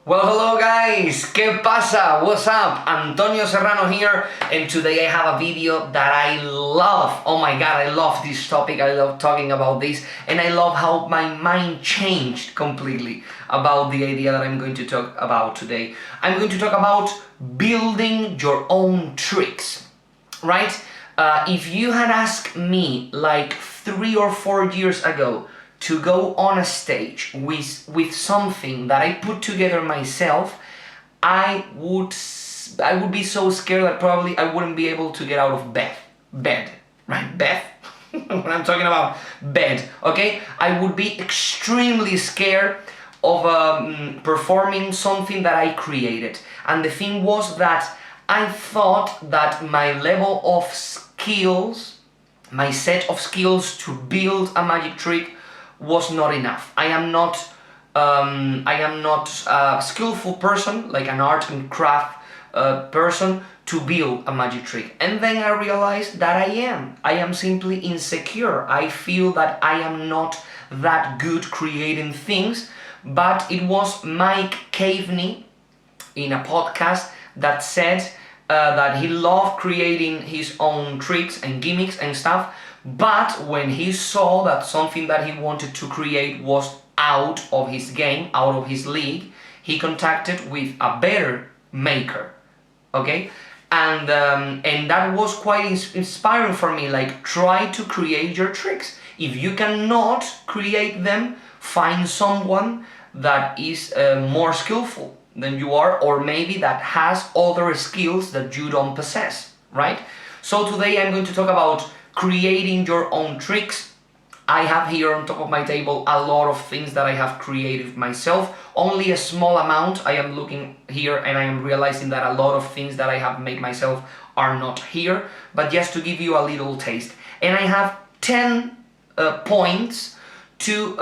Well, hello guys, ¿qué pasa? What's up? Antonio Serrano here, and today I have a video that I love. Oh my god, I love this topic, I love talking about this, and I love how my mind changed completely about the idea that I'm going to talk about today. I'm going to talk about building your own tricks, right? If you had asked me like 3 or 4 years ago to go on a stage with something that I put together myself, I would be so scared that probably I wouldn't be able to get out of bed, right? Bed. When I'm talking about bed, okay? I would be extremely scared of performing something that I created. And the thing was that I thought that my level of skills, my set of skills to build a magic trick was not enough. I am not a skillful person, like an art and craft person, to build a magic trick. And then I realized that I am simply insecure. I feel that I am not that good creating things. But it was Mike Caveney in a podcast that said that he loved creating his own tricks and gimmicks and stuff, but when he saw that something that he wanted to create was out of his game, out of his league, he contacted with a better maker, okay? And that was quite inspiring for me, like, try to create your tricks. If you cannot create them, find someone that is more skillful than you are, or maybe that has other skills that you don't possess, right? So today I'm going to talk about creating your own tricks. I have here on top of my table a lot of things that I have created myself. Only a small amount. I am looking here and I am realizing that a lot of things that I have made myself are not here, but just to give you a little taste. And I have 10 points to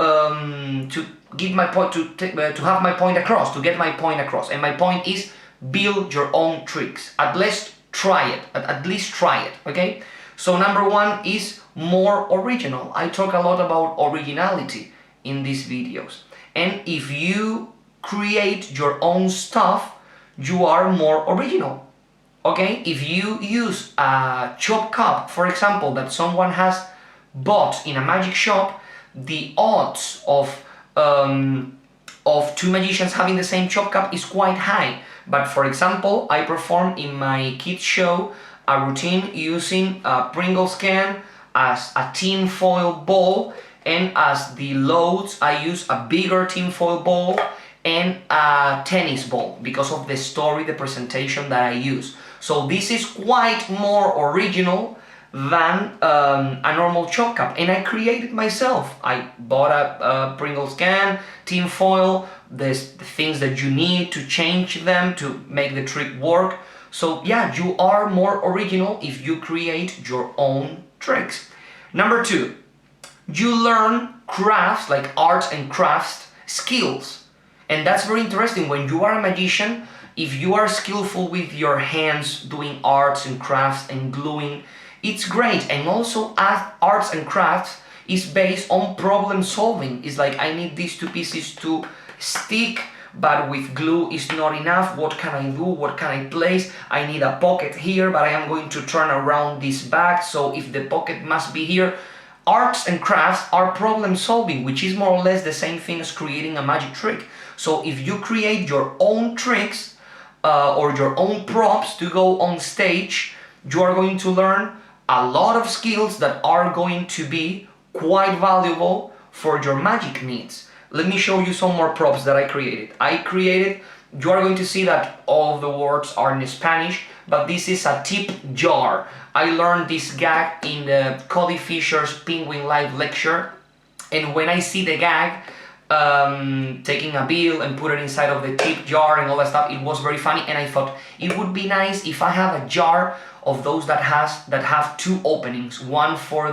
give my point, to have my point across, to get my point across. And my point is build your own tricks. At least try it, okay? So number one is more original. I talk a lot about originality in these videos. And if you create your own stuff, you are more original, okay? If you use a chop cup, for example, that someone has bought in a magic shop, the odds of two magicians having the same chop cup is quite high. But for example, I perform in my kids show a routine using a Pringles can as a tin foil ball, and as the loads I use a bigger tin foil ball and a tennis ball because of the story, the presentation that I use. So this is quite more original than a normal chop cup, and I created myself. I bought a Pringles can, tin foil, the things that you need to change them to make the trick work. So yeah, you are more original if you create your own tricks. Number two, you learn crafts, like arts and crafts skills. And that's very interesting. When you are a magician, if you are skillful with your hands doing arts and crafts and gluing, it's great. And also arts and crafts is based on problem solving. It's like, I need these two pieces to stick, but with glue is not enough. What can I do? What can I place? I need a pocket here, but I am going to turn around this back, so if the pocket must be here. Arts and crafts are problem solving, which is more or less the same thing as creating a magic trick. So if you create your own tricks or your own props to go on stage, you are going to learn a lot of skills that are going to be quite valuable for your magic needs. Let me show you some more props that I created. You are going to see that all of the words are in Spanish, but this is a tip jar. I learned this gag in the Cody Fisher's Penguin Live lecture, and when I see the gag, taking a bill and put it inside of the tip jar and all that stuff, it was very funny, and I thought it would be nice if I have a jar of those that have two openings, one for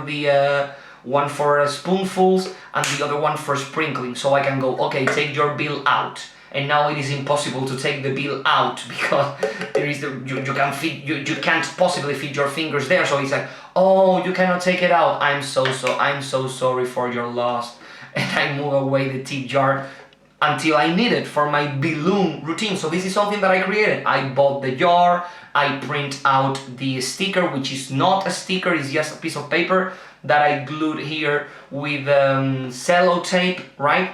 spoonfuls and the other one for sprinkling, so I can go, okay, take your bill out. And now it is impossible to take the bill out because there is you can't possibly fit your fingers there. So it's like, oh, you cannot take it out. I'm so sorry for your loss. And I move away the tip jar. until I need it for my balloon routine. So this is something that I created. I bought the jar, I print out the sticker, which is not a sticker, it's just a piece of paper that I glued here with cello tape, right?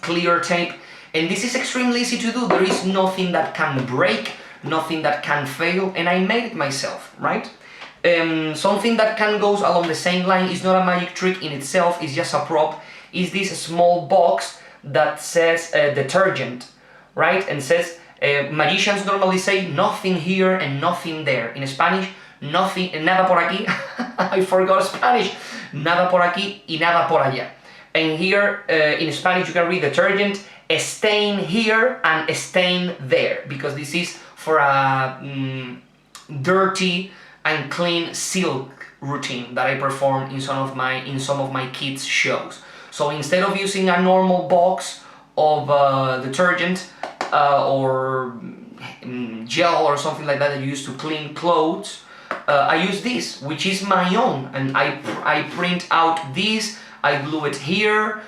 Clear tape. And this is extremely easy to do. There is nothing that can break, nothing that can fail, and I made it myself, right? Something that can go along the same line is not a magic trick in itself, it's just a prop, is this small box that says detergent, right? And says, magicians normally say nothing here and nothing there. In Spanish, nothing, nada por aquí, I forgot Spanish, nada por aquí y nada por allá. And here in Spanish you can read detergent, stain here and stain there, because this is for a dirty and clean silk routine that I perform in some of my kids' shows. So instead of using a normal box of detergent or gel or something like that you use to clean clothes, I use this, which is my own, and I print out this, I glue it here,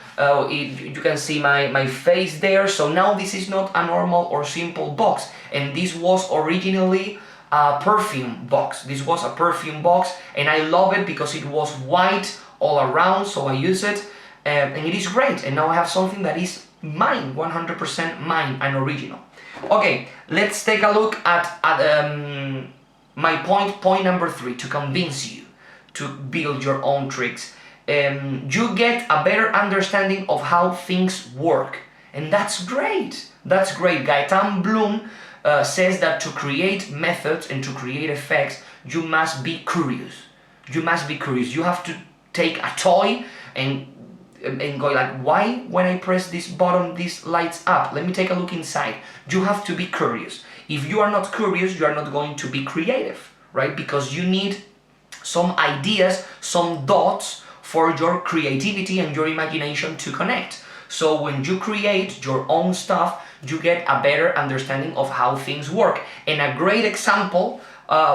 you can see my face there. So now this is not a normal or simple box, and this was originally a perfume box. This was a perfume box, and I love it because it was white all around, so I use it, and it is great. And now I have something that is mine, 100% mine and original. Okay, let's take a look at my point number 3, to convince you to build your own tricks. You get a better understanding of how things work, and that's great. That's great. Gaetan Bloom says that to create methods and to create effects, you must be curious. You must be curious. You have to take a toy and go like, why when I press this button this lights up? Let me take a look inside. You have to be curious. If you are not curious, you are not going to be creative, right? Because you need some ideas, some dots for your creativity and your imagination to connect. So when you create your own stuff, you get a better understanding of how things work. And a great example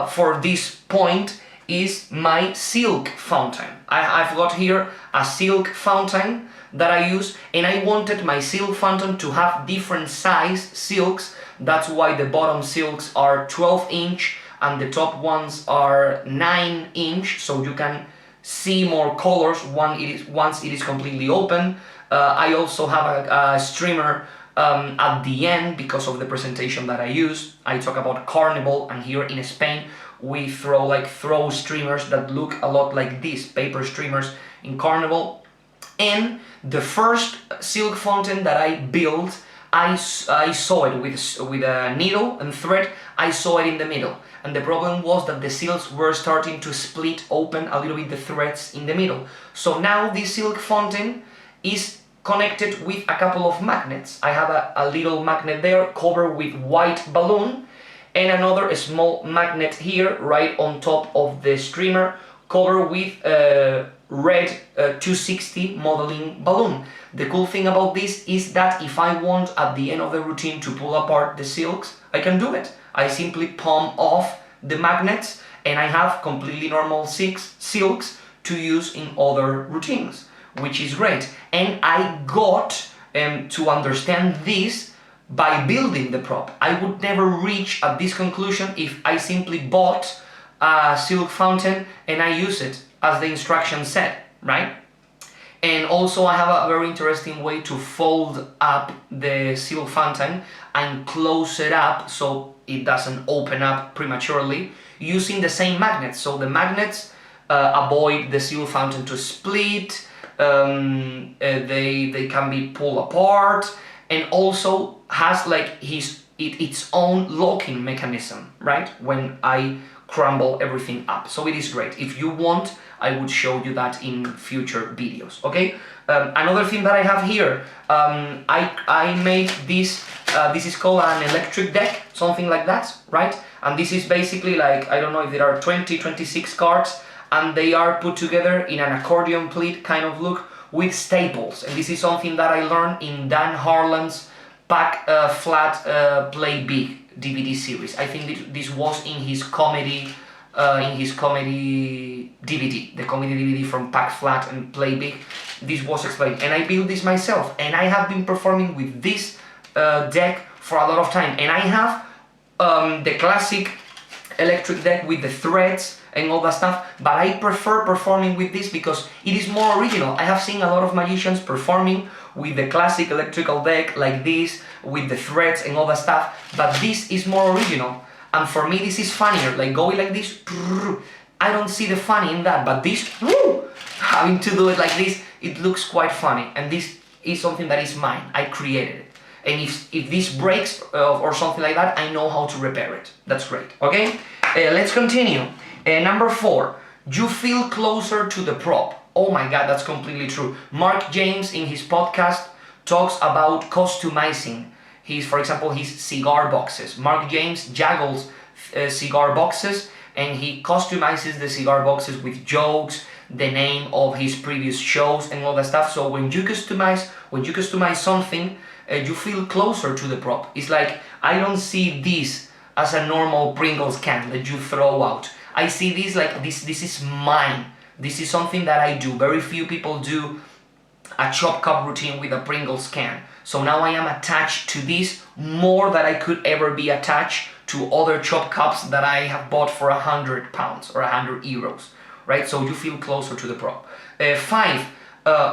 for this point is my silk fountain. I've got here a silk fountain that I use, and I wanted my silk fountain to have different size silks. That's why the bottom silks are 12-inch and the top ones are 9-inch, so you can see more colors once it is completely open. I also have a streamer at the end because of the presentation that I use. I talk about carnival, and here in Spain we throw streamers that look a lot like these paper streamers in carnival. And the first silk fountain that I built, I saw it with a needle and thread. I saw it in the middle, and the problem was that the silks were starting to split open a little bit, the threads in the middle. So now this silk fountain is connected with a couple of magnets. I have a little magnet there covered with white balloon, and another small magnet here right on top of the streamer covered with red 260 modeling balloon. The cool thing about this is that if I want at the end of the routine to pull apart the silks, I can do it. I simply palm off the magnets and I have completely normal silks to use in other routines, which is great. And I got to understand this by building the prop. I would never reach at this conclusion if I simply bought a silk fountain and I use it as the instructions said, right? And also I have a very interesting way to fold up the silk fountain and close it up so it doesn't open up prematurely using the same magnets. So the magnets avoid the silk fountain to split, they can be pulled apart, and also has like its own locking mechanism, right? When I crumble everything up. So it is great. If you want, I would show you that in future videos, okay? Another thing that I have here, I made this, this is called an electric deck, something like that, right? And this is basically like, I don't know if there are 26 cards, and they are put together in an accordion pleat kind of look with staples. And this is something that I learned in Dan Harlan's Pack Flat Play Big DVD series. I think this was in his comedy DVD, the comedy DVD from Pack Flat and Play Big. this was explained, and I built this myself, and I have been performing with this deck for a lot of time, and I have the classic electric deck with the threads and all that stuff, but I prefer performing with this because it is more original. I have seen a lot of magicians performing with the classic electrical deck like this, with the threads and all that stuff, but this is more original, and for me this is funnier, like going like this. I don't see the funny in that, but this, having to do it like this, it looks quite funny, and this is something that is mine. I created it. And if this breaks or something like that, I know how to repair it. That's great. Okay, let's continue. Number 4, you feel closer to the prop. Oh my god, that's completely true. Mark James in his podcast talks about customizing for example, his cigar boxes. Mark James juggles cigar boxes, and he customizes the cigar boxes with jokes, the name of his previous shows and all that stuff. So when you customize something, you feel closer to the prop. It's like, I don't see this as a normal Pringles can that you throw out. I see this like this is mine. This is something that I do. Very few people do a chop cup routine with a Pringles can. So now I am attached to this more than I could ever be attached to other chop cups that I have bought for £100 or €100, right? So you feel closer to the prop. 5,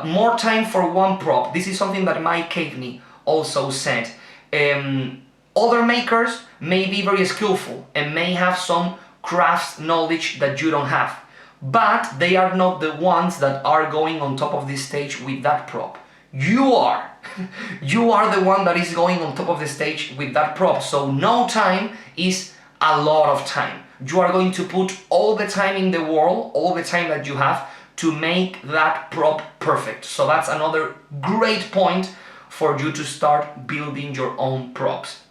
more time for one prop. This is something that Mike Caveney also said. Other makers may be very skillful and may have some crafts knowledge that you don't have, but they are not the ones that are going on top of this stage with that prop. You are. You are the one that is going on top of the stage with that prop. So no time is a lot of time. You are going to put all the time in the world, all the time that you have, to make that prop perfect. So that's another great point for you to start building your own props.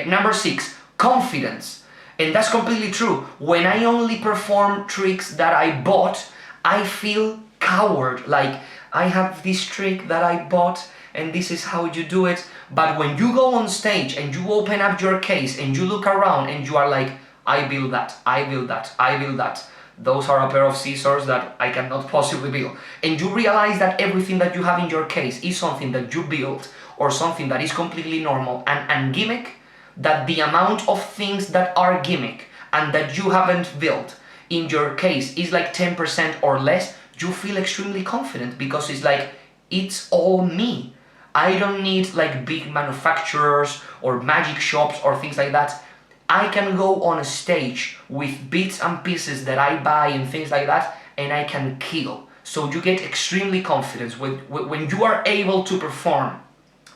Number 6, confidence. And that's completely true. When I only perform tricks that I bought, I feel coward. Like, I have this trick that I bought and this is how you do it. But when you go on stage and you open up your case and you look around and you are like, I build that, I build that, I build that. Those are a pair of scissors that I cannot possibly build. And you realize that everything that you have in your case is something that you built or something that is completely normal and gimmick, that the amount of things that are gimmick and that you haven't built in your case is like 10% or less, you feel extremely confident because it's like, it's all me. I don't need like big manufacturers or magic shops or things like that. I can go on a stage with bits and pieces that I buy and things like that, and I can kill. So you get extremely confident when you are able to perform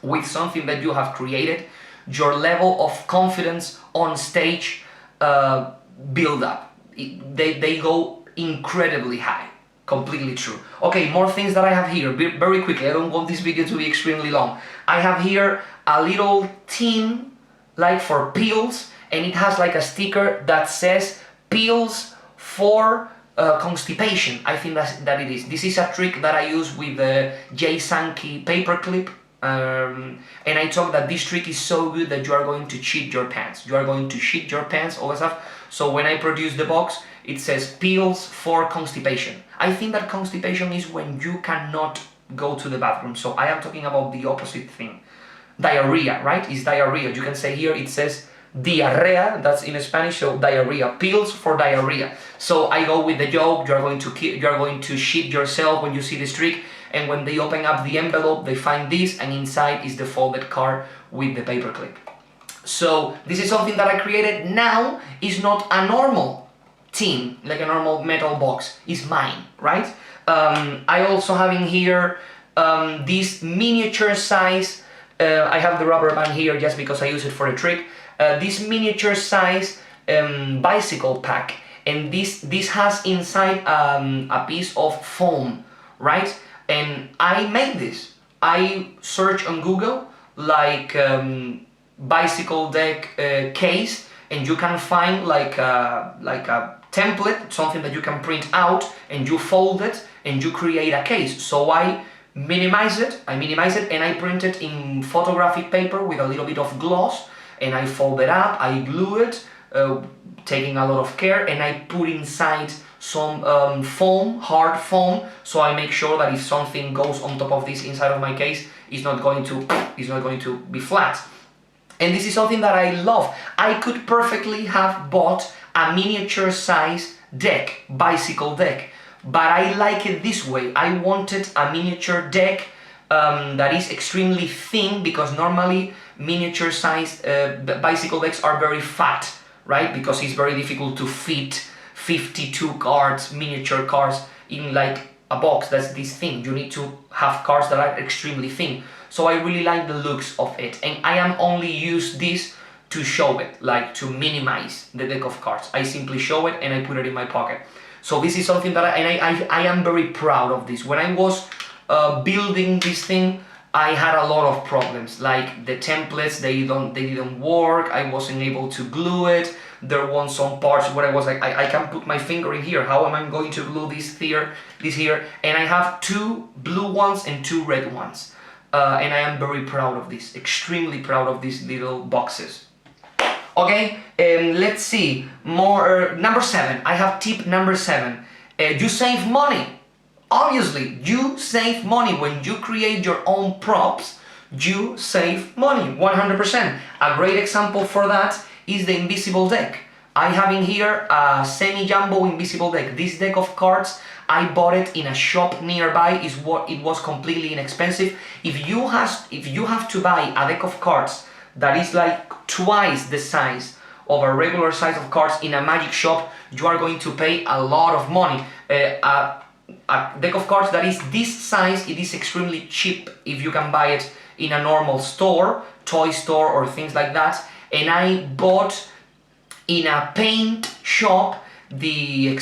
with something that you have created. Your level of confidence on stage build up. They go incredibly high. Completely true. Okay, more things that I have here, very quickly. I don't want this video to be extremely long. I have here a little tin, like for pills, and it has like a sticker that says pills for constipation. I think that it is. This is a trick that I use with the J. Sankey paperclip. And I talk that this trick is so good that you are going to shit your pants. You are going to shit your pants, all that stuff. So when I produce the box, it says pills for constipation. I think that constipation is when you cannot go to the bathroom. So I am talking about the opposite thing. Diarrhea, right? It's diarrhea. You can say here it says diarrhea, that's in Spanish, so diarrhea. Pills for diarrhea. So I go with the joke, you are going to shit yourself when you see this trick. And when they open up the envelope, they find this, and inside is the folded card with the paperclip. So this is something that I created now. Is not a normal tin, like a normal metal box. It's mine, right? I also have in here this miniature size. I have the rubber band here just because I use it for a trick. This miniature size bicycle pack, and this has inside a piece of foam, right? And I made this. I search on Google like bicycle deck case, and you can find like a template, something that you can print out, and you fold it and you create a case. So I minimize it, and I print it in photographic paper with a little bit of gloss, and I fold it up, I glue it, taking a lot of care, and I put inside some foam, hard foam, so I make sure that if something goes on top of this inside of my case, it's not going to be flat. And this is something that I love. I could perfectly have bought a miniature size deck, bicycle deck, but I like it this way. I wanted a miniature deck that is extremely thin, because normally miniature size bicycle decks are very fat, right? Because it's very difficult to fit 52 cards, miniature cards, in like a box that's this thin. You need to have cards that are extremely thin. So I really like the looks of it, and I am only use this to show it, like to minimize the deck of cards. I simply show it and I put it in my pocket. So this is something that I am very proud of this. When I was building this thing, I had a lot of problems, like the templates, they didn't work, I wasn't able to glue it, there were some parts where I was like, I can put my finger in here, how am I going to glue this here, and I have 2 blue ones and 2 red ones. And I am very proud of this, extremely proud of these little boxes. Okay, let's see, more, number 7, I have tip number 7, you save money. Obviously, you save money when you create your own props. You save money, 100%. A great example for that is the invisible deck. I have in here a semi-jumbo invisible deck. This deck of cards, I bought it in a shop nearby. It was completely inexpensive. If you have to buy a deck of cards that is like twice the size of a regular size of cards in a magic shop, you are going to pay a lot of money. A deck of cards that is this size, it is extremely cheap if you can buy it in a normal store, toy store or things like that. And I bought in a paint shop the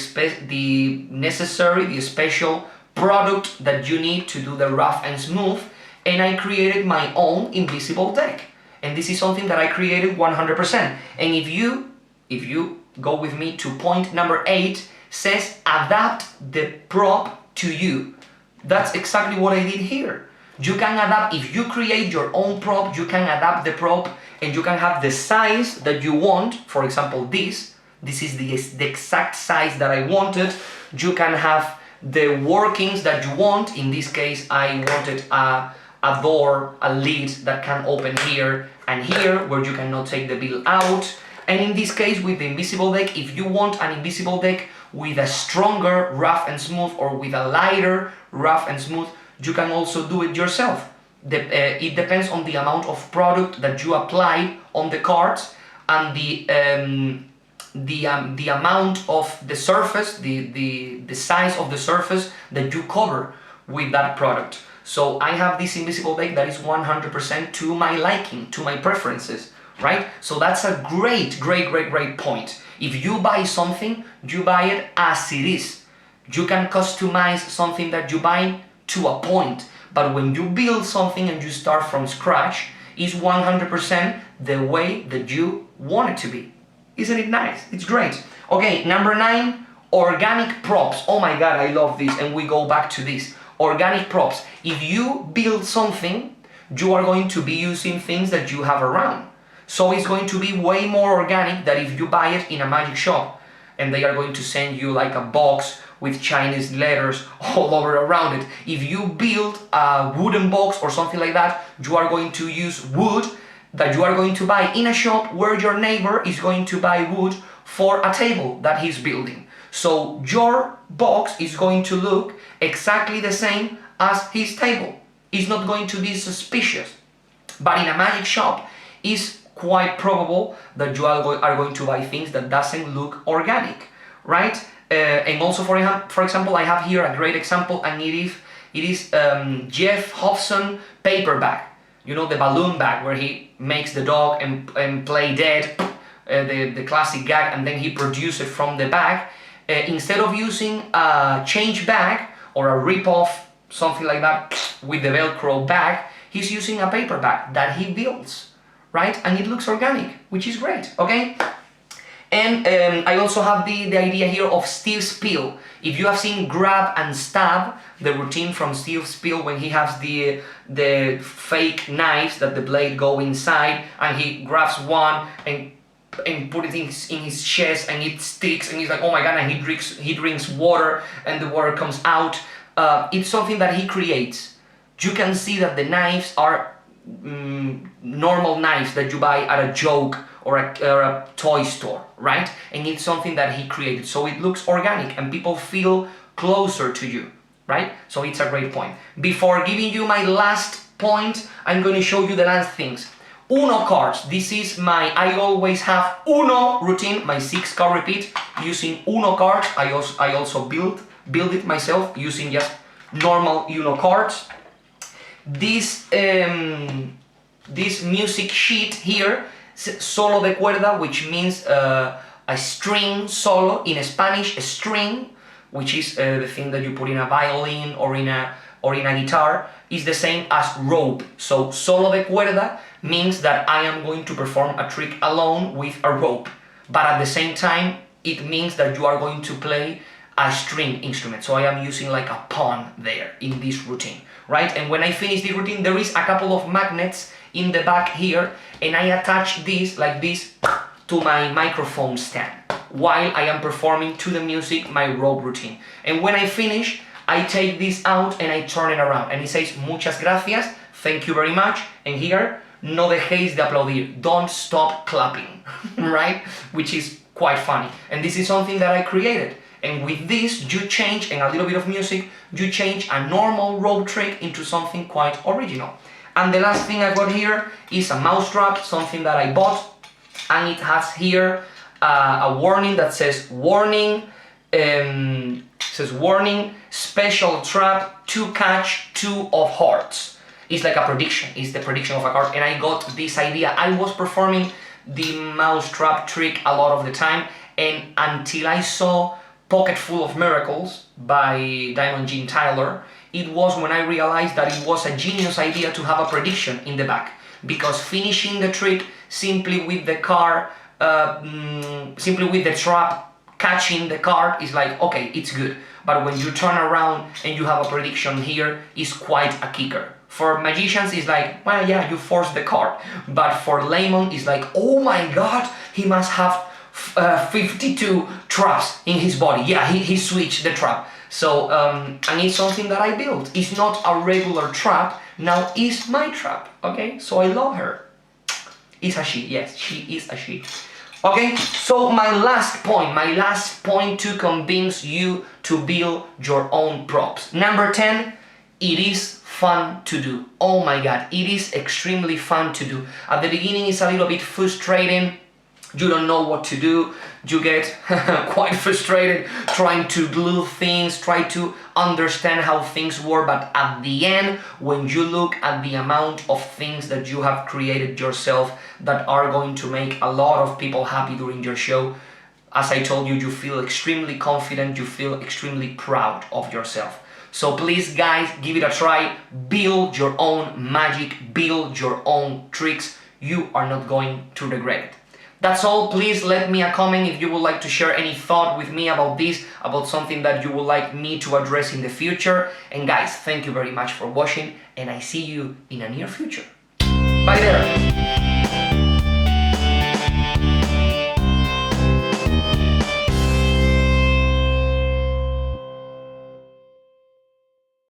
special product that you need to do the rough and smooth, and I created my own invisible deck. And this is something that I created 100%. And if you go with me to point number 8, says adapt the prop to you. That's exactly what I did here. You can adapt, if you create your own prop, you can adapt the prop and you can have the size that you want. For example, this is the exact size that I wanted. You can have the workings that you want. In this case, I wanted a door, a lid that can open here and here, where you cannot take the bill out. And in this case, with the invisible deck, if you want an invisible deck with a stronger rough and smooth or with a lighter rough and smooth, you can also do it yourself. It depends on the amount of product that you apply on the cards and the amount of the surface, the size of the surface that you cover with that product. So I have this invisible deck that is 100% to my liking, to my preferences, right? So that's a great point. If you buy something, you buy it as it is. You can customize something that you buy to a point, but when you build something and you start from scratch, it's 100% the way that you want it to be. Isn't it nice? It's great. Okay, number 9, organic props. Oh my god, I love this, and we go back to this. Organic props. If you build something, you are going to be using things that you have around. So it's going to be way more organic than if you buy it in a magic shop and they are going to send you like a box with Chinese letters all over around it. If you build a wooden box or something like that, you are going to use wood that you are going to buy in a shop where your neighbor is going to buy wood for a table that he's building. So your box is going to look exactly the same as his table. It's not going to be suspicious. But in a magic shop, it's quite probable that you are going to buy things that doesn't look organic, right? And also, for example, I have here a great example, and it is Jeff Hobson paper bag. You know, the balloon bag where he makes the dog and play dead, the classic gag, and then he produces it from the bag. Instead of using a change bag or a rip-off, something like that, with the Velcro bag, he's using a paper bag that he builds, right? And it looks organic, which is great, okay? And I also have the idea here of Steve Spiel. If you have seen Grab and Stab, the routine from Steve Spiel when he has the fake knives that the blade go inside and he grabs one and and put it in his chest, and it sticks, and he's like, oh my god, and he drinks water, and the water comes out. It's something that he creates. You can see that the knives are normal knives that you buy at a joke or a toy store, right? And it's something that he created, so it looks organic and people feel closer to you, right? So it's a great point. Before giving you my last point, I'm going to show you the last things. Uno cards. This is I always have Uno routine, my 6-card repeat using Uno cards. I also build it myself using just normal Uno cards. This music sheet here, solo de cuerda, which means a string solo. In Spanish, a string, which is the thing that you put in a violin or in a guitar, is the same as rope. So solo de cuerda means that I am going to perform a trick alone with a rope, but at the same time it means that you are going to play a string instrument. So I am using like a pawn there in this routine, right? And when I finish the routine, there is a couple of magnets in the back here, and I attach this like this to my microphone stand while I am performing to the music my rope routine. And when I finish, I take this out and I turn it around, and it says muchas gracias, thank you very much, and here, no dejéis de aplaudir, don't stop clapping, right? Which is quite funny. And this is something that I created. And with this, you change, and a little bit of music, you change a normal rope trick into something quite original. And the last thing I got here is a mousetrap, something that I bought, and it has here a warning that says warning, special trap to catch 2 of hearts. It's like a prediction, it's the prediction of a card, and I got this idea. I was performing the mousetrap trick a lot of the time, and until I saw Pocket Full of Miracles by Diamond Jean Tyler, it was when I realized that it was a genius idea to have a prediction in the back, because finishing the trick simply with the card, simply with the trap catching the card is like, okay, it's good, but when you turn around and you have a prediction here, is quite a kicker. For magicians, it's like, well, yeah, you force the card, but for layman, it's like, oh my god, he must have 52 traps in his body. Yeah, he switched the trap. So, and it's something that I built. It's not a regular trap, now it's my trap, okay? So I love her. It's a she, yes, she is a she. Okay, so my last point to convince you to build your own props. Number 10, it is fun to do. Oh my god, it is extremely fun to do. At the beginning it's a little bit frustrating. You don't know what to do, you get quite frustrated trying to glue things, try to understand how things work, but at the end, when you look at the amount of things that you have created yourself that are going to make a lot of people happy during your show, as I told you, you feel extremely confident, you feel extremely proud of yourself. So please guys, give it a try, build your own magic, build your own tricks, you are not going to regret it. That's all. Please let me a comment if you would like to share any thought with me about this, about something that you would like me to address in the future. And guys, thank you very much for watching, and I see you in a near future. Bye there!